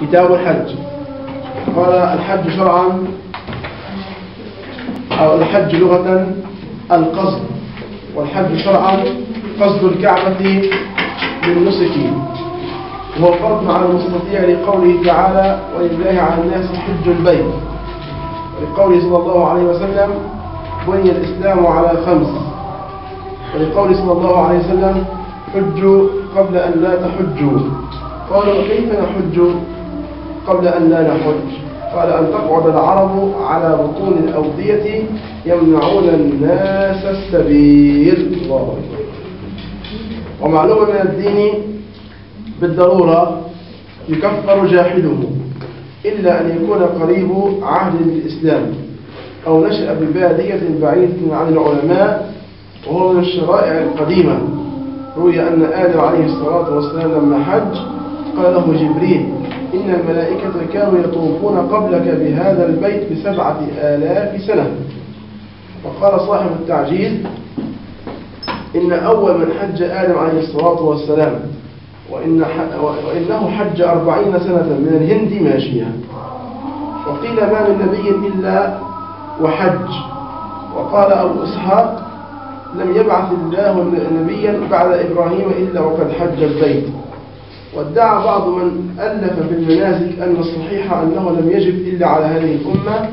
كتاب الحج. قال الحج شرعا أو الحج لغة القصد، والحج شرعا قصد الكعبة للنسك، وهو فرض على المستطيع لقوله تعالى ولله على الناس حج البيت، ولقوله صلى الله عليه وسلم بني الإسلام على 5، ولقوله صلى الله عليه وسلم حجوا قبل أن لا تحجوا. قالوا كيف نحج قبل أن لا نحج؟ قال أن تقعد العرب على بطون الأودية يمنعون الناس السبيل. الله أكبر. ومعلومة من الدين بالضرورة يكفر جاحده إلا أن يكون قريب عهد بالإسلام أو نشأ ببادية بعيدة عن العلماء، وهو من الشرائع القديمة. روي أن آدم عليه الصلاة والسلام لما حج قال له جبريل إن الملائكة كانوا يطوفون قبلك بهذا البيت ب7,000 سنة. وقال صاحب التعجيل إن أول من حج آدم عليه الصلاة والسلام وإنه حج 40 سنة من الهند ماشيا. وقيل ما من نبي إلا وحج. وقال أبو إسحاق لم يبعث الله نبيا بعد إبراهيم إلا وقد حج البيت. وادعى بعض من ألف في المناسك أن الصحيح أنه لم يجب إلا على هذه الأمة،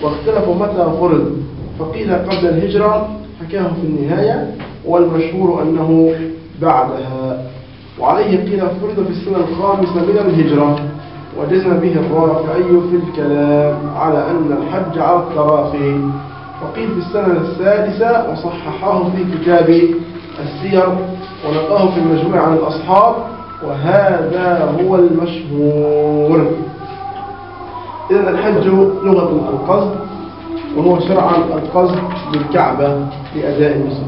واختلفوا متى فرض، فقيل قبل الهجرة حكاه في النهاية، والمشهور أنه بعدها. وعليه قيل فرض في السنة 5 من الهجرة، وجزم به الرافعي في الكلام على أن الحج على التراخي. وقيل في السنة 6، وصححاه في كتاب السير ونقاه في المجموع عن الأصحاب، وهذا هو المشهور. إذن الحج لغة القصد، وهو شرعا القصد بالكعبة لأداء النسك.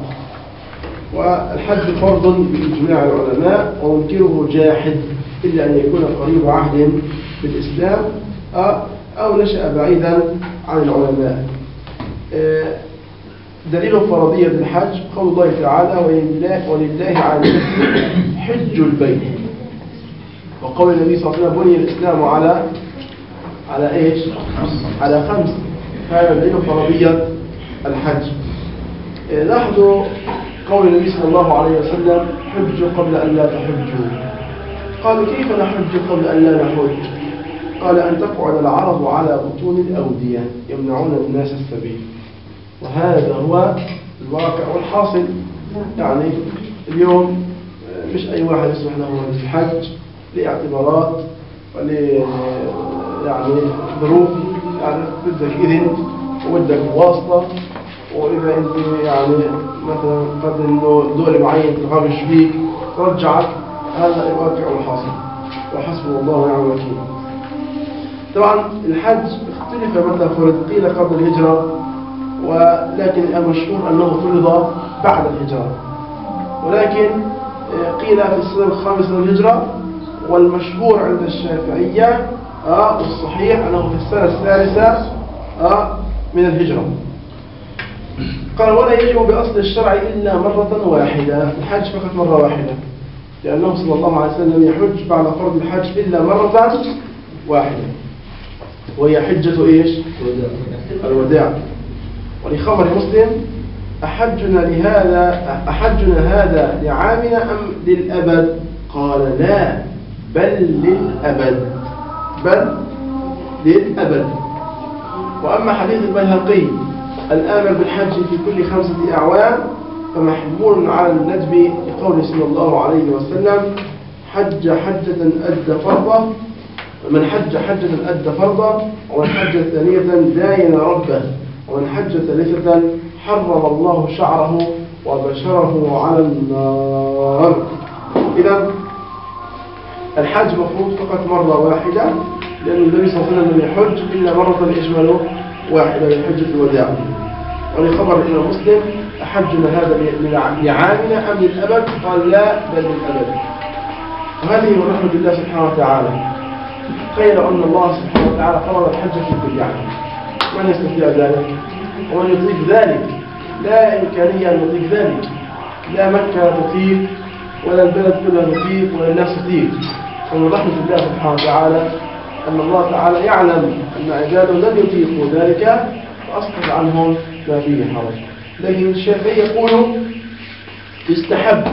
والحج فرض بإجماع العلماء، ومنكره جاحد إلا أن يكون قريب عهد بالإسلام أو نشأ بعيدا عن العلماء. دليل فرضية الحج قول الله تعالى ولله على الناس حج البيت، وقول النبي صلى الله عليه وسلم بني الإسلام على إيش؟ على 5. هذا دليل فرضية الحج. لاحظوا قول النبي صلى الله عليه وسلم حجوا قبل أن لا تحجوا. قالوا كيف نحج قبل أن لا نحج؟ قال أن تقعد العرب على بطون الأودية يمنعون الناس السبيل. وهذا هو الواقع والحاصل. يعني اليوم مش أي واحد يسمح له الحج لاعتبارات يعني ظروف، يعني بدك إذن وبدك واسطة، وإذا أنت يعني مثلا قد إنه دول معين تغامش فيك رجعت. هذا الواقع والحاصل، وحسبه الله ونعم الوكيل. طبعا الحج اختلف متى فرض، قيل قبل الهجرة، ولكن المشهور أنه فرض بعد الهجرة، ولكن قيل في السنة 5 من الهجرة، والمشهور عند الشافعية والصحيح أنه في السنة 3 من الهجرة. قال ولا يجب بأصل الشرع إلا مرة واحدة، الحج فقط مرة واحدة، لأنه صلى الله عليه وسلم يحج بعد فرض الحج إلا مرة واحدة، وهي حجة إيش؟ الوداع. ولخبر مسلم أحجنا هذا لعامنا أم للأبد؟ قال لا، بل للأبد. وأما حديث البيهقي الآمر بالحج في كل 5 أعوام فمحمول على الندب لقوله صلى الله عليه وسلم حج حجة أدى فرضه، من حج حجة أدى فرضه، ومن حج 2 داين ربه، ومن حج 3 حرم الله شعره وبشره على النار. إذا الحج مفروض فقط مرة واحدة، لأن النبي صلى الله عليه وسلم لم يحج إلا مرة إجماله واحدة لحجة الوداع. ولخبر إمام مسلم أحجنا هذا لعامنا أم للأبد؟ قال لا، بل للأبد. وهذه من رحمة الله سبحانه وتعالى. تخيل أن الله سبحانه وتعالى فرض الحج في كل عام، من يستطيع ذلك؟ ومن يطيق ذلك؟ لا إمكانية أن يطيق ذلك، لا مكة تطيق ولا البلد كلها تطيق ولا الناس تطيق. ومن رحمة الله سبحانه وتعالى أن الله تعالى يعلم أن عباده لن يطيقوا ذلك فأسقط عنهم ما فيه حرج. لكن الشافعي يقول يستحب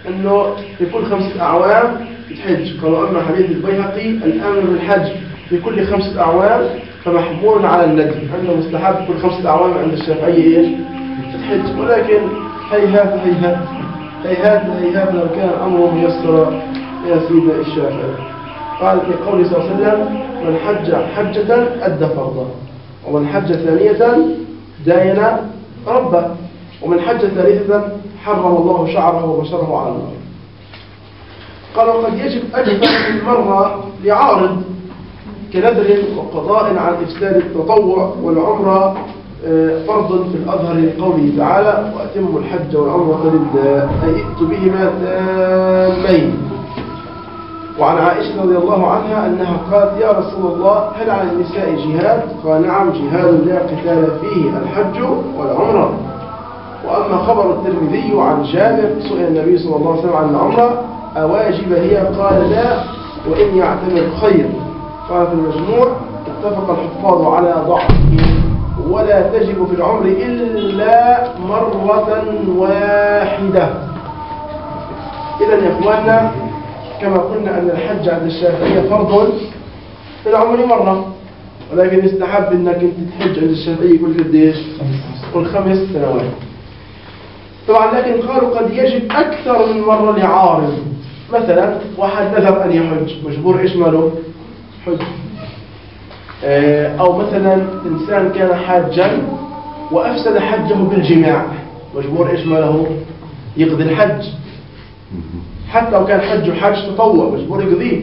أنه في كل 5 أعوام يتحج. قالوا أما حديث البيهقي الأمر بالحج في كل 5 أعوام فمحمول على الندب، أنه مستحب كل 5 أعوام عند الشافعي إيش؟ تتحج. ولكن هيهات لو كان أمره ميسر يا سيدنا الشافعي. قال في قوله صلى الله عليه وسلم: من حج حجة أدى فرضه، ومن حج ثانية داين ربه، ومن حج ثالثة حرم الله شعره وبشره على النار. قال: وقد يجب أكثر من مرة لعارض كنذر وقضاء عن إفساد التطوع والعمرة فرض في الأظهر لقوله تعالى: وأتموا الحج والعمرة لله، أي ائتوا بهما تامين. وعن عائشة رضي الله عنها أنها قالت: يا رسول الله، هل على النساء جهاد؟ قال: نعم، جهاد لا قتال فيه، الحج والعمرة. وأما خبر الترمذي عن جابر سئل النبي صلى الله عليه وسلم عن العمرة أواجب هي؟ قال: لا، وإن يعتمر خير. قال في المجموع: اتفق الحفاظ على ضعفه، ولا تجب في العمر إلا مرة واحدة. إذن يا إخواننا، كما قلنا أن الحج عند الشافعية فرض في العمر مرة، ولكن يستحب أنك تحج عند الشافعية كل قديش؟ كل 5 سنوات. طبعا لكن قالوا قد يجب أكثر من مرة لعارض. مثلا واحد نذر أن يحج، مجبور إيش ماله؟ حج. أو مثلا إنسان كان حاجا وأفسد حجه بالجماع، مجبور إيش ماله؟ يقضي الحج. حتى لو كان حج تطوع مجبور يقضيه.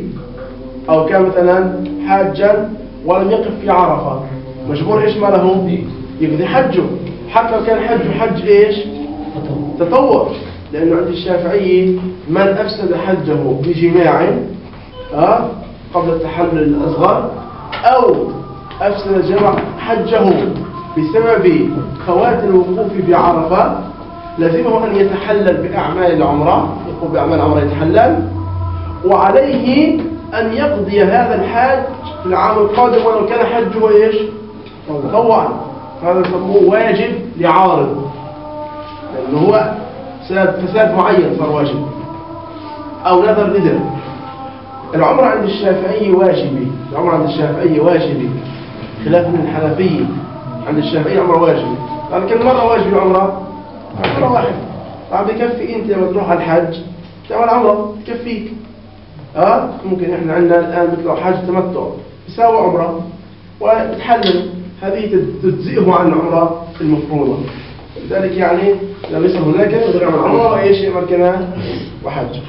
أو كان مثلا حاجا ولم يقف في عرفة، مجبور إيش ماله؟ يقضي حجه. حتى لو كان حج إيش؟ تطوع. لأنه عند الشافعي من أفسد حجه بجماع قبل التحلل الأصغر، أو أفسد حجه بسبب فوات الوقوف بعرفة، لازمه أن يتحلل بأعمال العمرة، يقوم بأعمال العمرة يتحلل، وعليه أن يقضي هذا الحج في العام القادم ولو كان حجه إيش؟ تطوعا. هذا يسموه واجب لعارض، لأنه هو فساد معين صار واجب، أو نذر. العمرة عند الشافعي واجبي، خلاف من الحنفية. عند الشافعي عمرة واجبي. قال كم مرة واجبي العمرة؟ مرة واحدة. طبعا بكفي أنت لما تروح على الحج تعمل عمرة تكفيك. ممكن إحنا عندنا الآن مثل حج تمتع يساوي عمرة وتحلل، هذه تجزئه عن العمرة المفروضة. لذلك يعني لما يصل هناك يعمل عمرة وإيش يعمل كمان وحج.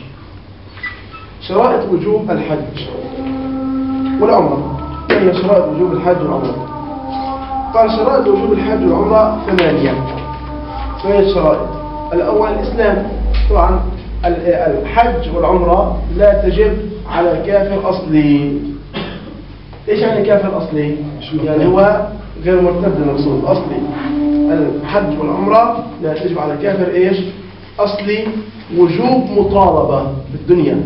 شرائط وجوب الحج والعمرة. هي شرائط وجوب الحج والعمرة. قال: شرائط وجوب الحج والعمرة 8 شرائط. الأول الإسلام. طبعا الحج والعمرة لا تجب على كافر أصلي. إيش يعني كافر أصلي؟ يعني هو غير مرتد المقصود أصلي. الحج والعمرة لا تجب على كافر إيش؟ أصلي. وجوب مطالبة في الدنيا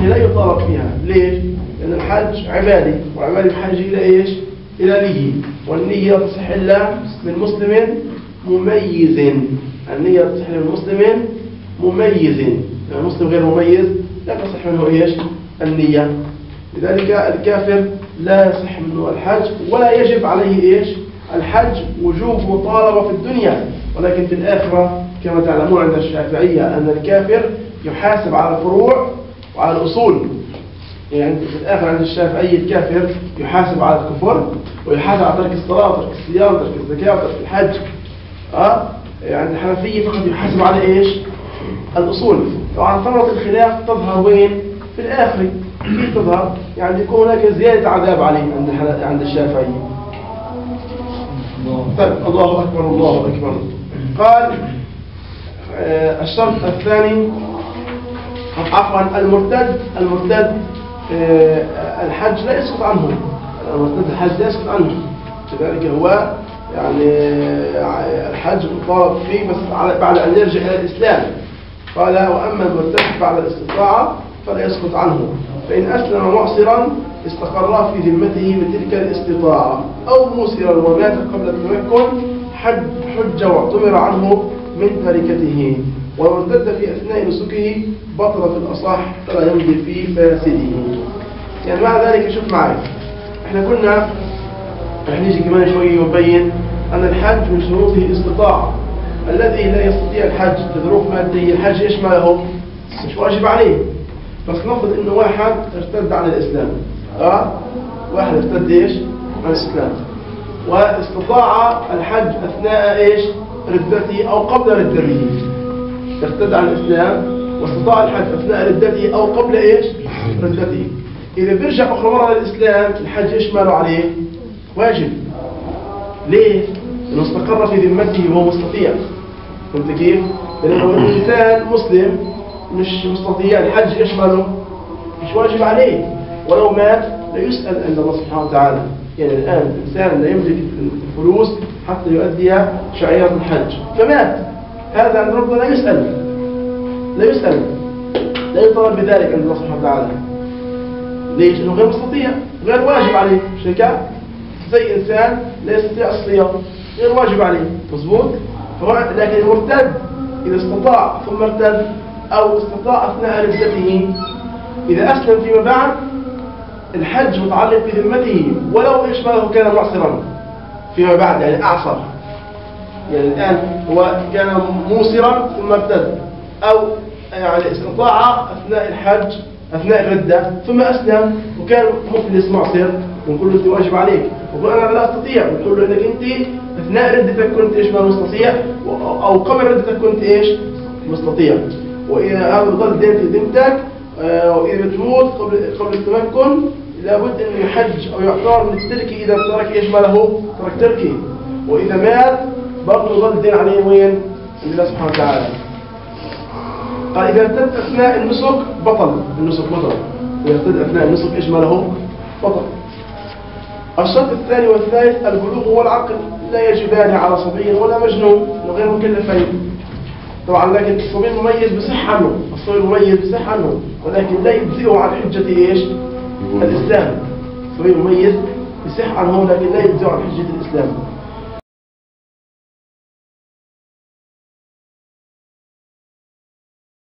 لا يطالب فيها. ليش؟ لأن الحج عبادي، وعبادي بحاجة إلى إيش؟ إلى نية، والنية تصح إلا من مسلم مميز. النية تصح من مسلم مميز، يعني المسلم غير مميز لا تصح منه إيش؟ النية. لذلك الكافر لا يصح منه الحج، ولا يجب عليه إيش؟ الحج وجوب مطالبة في الدنيا. ولكن في الآخرة كما تعلمون عند الشافعية أن الكافر يحاسب على الفروع وعلى الأصول. يعني في الآخر عند الشافعية الكافر يحاسب على الكفر، ويحاسب على ترك الصلاة وترك الصيام وترك الزكاة وترك الحج. يعني الحنفية فقط يحاسب على إيش؟ الأصول. طبعا ثمرة الخلاف تظهر وين؟ في الآخر. كيف تظهر؟ يعني يكون هناك زيادة عذاب عليه عند الشافعية. طيب، الله أكبر الله أكبر. قال: الشرط الثاني، عفوا، المرتد الحج لا يسقط عنه. المرتد الحج لا يسقط عنه، لذلك هو يعني الحج مطالب فيه بس بعد أن يرجع إلى الإسلام. قال: وأما المرتد بعد الاستطاعة فلا يسقط عنه، فإن أسلم معسرا استقر في ذمته بتلك الاستطاعة، أو موسرا ومات قبل التمكن حج واعتمر عنه من تركته، ولو ارتد في أثناء نسكه بطل في الأصح فلا يمضي في فاسده. يعني مع ذلك شوف معي، احنا كنا رح نيجي كمان شوي ونبين أن الحج من شروطه الاستطاعة. الذي لا يستطيع الحج لظروف مادية الحج ايش ما له؟ مش واجب عليه. بس نفرض انه واحد ارتد عن الإسلام، واحد ارتد ايش؟ عن الإسلام، واستطاع الحج أثناء ايش؟ ردته أو قبل ردته. ارتد عن الإسلام واستطاع الحج أثناء ردته أو قبل ايش؟ ردته. إذا بيرجع أخرى مرة للإسلام الحج ايش ما له عليه؟ واجب. ليه؟ لأنه استقر في ذمته وهو مستطيع. فهمت كيف؟ لأنه الإنسان مسلم مش مستطيع الحج ايش ما له؟ مش واجب عليه، ولو مات لا يسأل عند الله سبحانه وتعالى. يعني الآن الإنسان لا يملك الفلوس حتى يؤدي شعيرة الحج فمات، هذا عند ربنا لا يسأل، لا يطالب بذلك عند الله سبحانه وتعالى. ليش؟ لأنه غير مستطيع، غير واجب عليه. مش هيك؟ زي إنسان لا يستطيع الصيام غير واجب عليه، مظبوط؟ لكن المرتد إذا استطاع ثم ارتد أو استطاع أثناء ردته، إذا أسلم فيما بعد الحج متعلق بذمته ولو إيش ما له كان معسرا فيما بعد، يعني أعصر. يعني الآن هو كان موسرا ثم ارتد، أو يعني استطاع أثناء الحج أثناء الردة ثم أسلم وكان مفلس معسر، ونقول له أنت واجب عليك، وقل أنا لا أستطيع، ونقول له إنك أنت أثناء ردتك كنت إيش ما مستطيع، أو قبل ردتك كنت إيش مستطيع. وإذا هذا ضل دين في ذمتك، وإذا بتموت قبل التمكن لابد أن يحج أو يعتبر من التركي إذا ترك إيش ما له ترك تركي، وإذا مات برضه ضل دين عليه وين؟ عند الله سبحانه وتعالى. قال إذا ارتد أثناء النسك بطل، النسك بطل. إذا ارتد أثناء النسك إيش ما له؟ بطل. الشرط الثاني والثالث البلوغ والعقل، لا يجبان على صبي ولا مجنون غير مكلفين. طبعا لكن الصبي المميز بصح عنه، الصبي المميز بصح عنه، ولكن لا يجزئه عن حجة ايش؟ الإسلام. الصبي المميز بصح عنه لكن لا يجزئه عن حجة الإسلام.